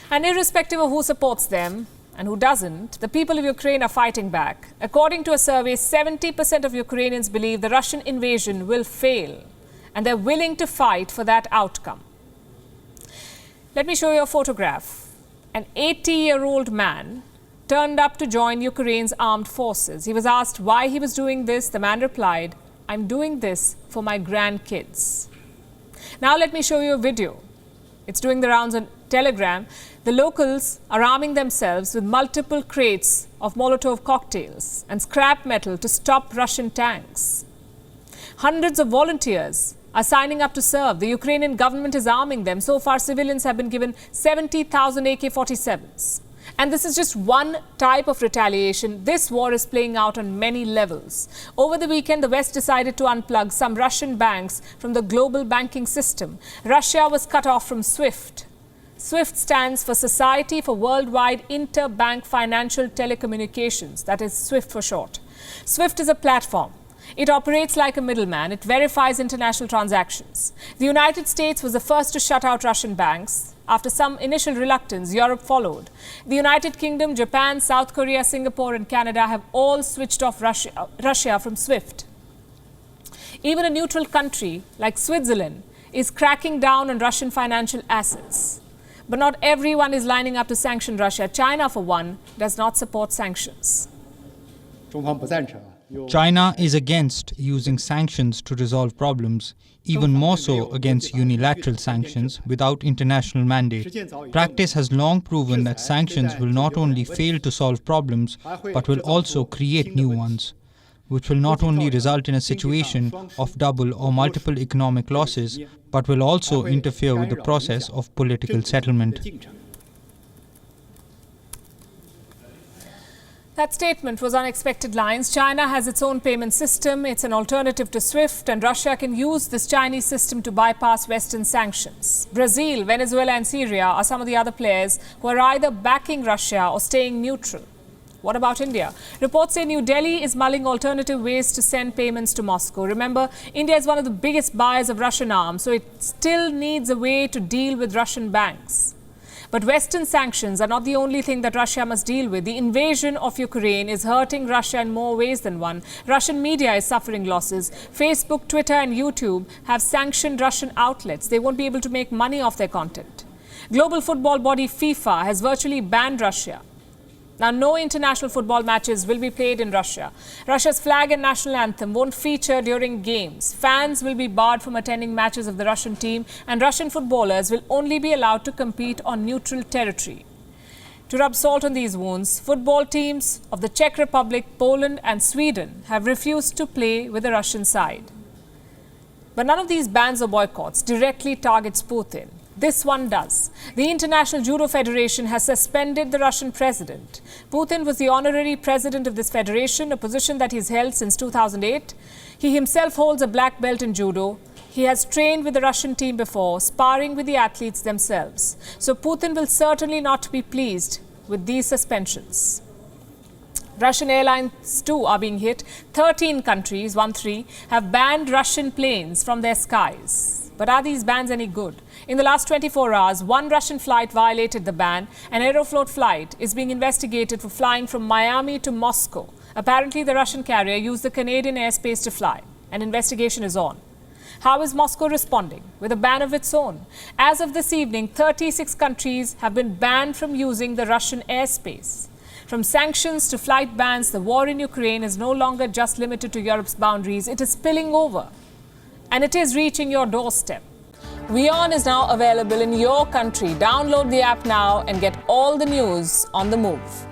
And irrespective of who supports them and who doesn't, the people of Ukraine are fighting back. According to a survey, 70% of Ukrainians believe the Russian invasion will fail, and they're willing to fight for that outcome. Let me show you a photograph. An 80-year-old man turned up to join Ukraine's armed forces. He was asked why he was doing this. The man replied, "I'm doing this for my grandkids." Now let me show you a video. It's doing the rounds on Telegram. The locals are arming themselves with multiple crates of Molotov cocktails and scrap metal to stop Russian tanks. Hundreds of volunteers are signing up to serve. The Ukrainian government is arming them. So far, civilians have been given 70,000 AK-47s. And this is just one type of retaliation. This war is playing out on many levels. Over the weekend, the West decided to unplug some Russian banks from the global banking system. Russia was cut off from SWIFT. SWIFT stands for Society for Worldwide Interbank Financial Telecommunications. That is SWIFT for short. SWIFT is a platform. It operates like a middleman. It verifies international transactions. The United States was the first to shut out Russian banks. After some initial reluctance, Europe followed. The United Kingdom, Japan, South Korea, Singapore and Canada have all switched off Russia from SWIFT. Even a neutral country like Switzerland is cracking down on Russian financial assets. But not everyone is lining up to sanction Russia. China, for one, does not support sanctions. China is against using sanctions to resolve problems, even more so against unilateral sanctions without international mandate. Practice has long proven that sanctions will not only fail to solve problems, but will also create new ones, which will not only result in a situation of double or multiple economic losses, but will also interfere with the process of political settlement. That statement was unexpected lines. China has its own payment system. It's an alternative to SWIFT, and Russia can use this Chinese system to bypass Western sanctions. Brazil, Venezuela and Syria are some of the other players who are either backing Russia or staying neutral. What about India? Reports say New Delhi is mulling alternative ways to send payments to Moscow. Remember, India is one of the biggest buyers of Russian arms, so it still needs a way to deal with Russian banks. But Western sanctions are not the only thing that Russia must deal with. The invasion of Ukraine is hurting Russia in more ways than one. Russian media is suffering losses. Facebook, Twitter and YouTube have sanctioned Russian outlets. They won't be able to make money off their content. Global football body FIFA has virtually banned Russia. Now, no international football matches will be played in Russia. Russia's flag and national anthem won't feature during games. Fans will be barred from attending matches of the Russian team, and Russian footballers will only be allowed to compete on neutral territory. To rub salt on these wounds, football teams of the Czech Republic, Poland and Sweden have refused to play with the Russian side. But none of these bans or boycotts directly targets Putin. This one does. The International Judo Federation has suspended the Russian president. Putin was the honorary president of this federation, a position that he's held since 2008. He himself holds a black belt in judo. He has trained with the Russian team before, sparring with the athletes themselves. So Putin will certainly not be pleased with these suspensions. Russian airlines too are being hit. 13 countries, 13, have banned Russian planes from their skies. But are these bans any good? In the last 24 hours, one Russian flight violated the ban. An Aeroflot flight is being investigated for flying from Miami to Moscow. Apparently, the Russian carrier used the Canadian airspace to fly. An investigation is on. How is Moscow responding? With a ban of its own. As of this evening, 36 countries have been banned from using the Russian airspace. From sanctions to flight bans, the war in Ukraine is no longer just limited to Europe's boundaries. It is spilling over. And it is reaching your doorstep. WION is now available in your country. Download the app now and get all the news on the move.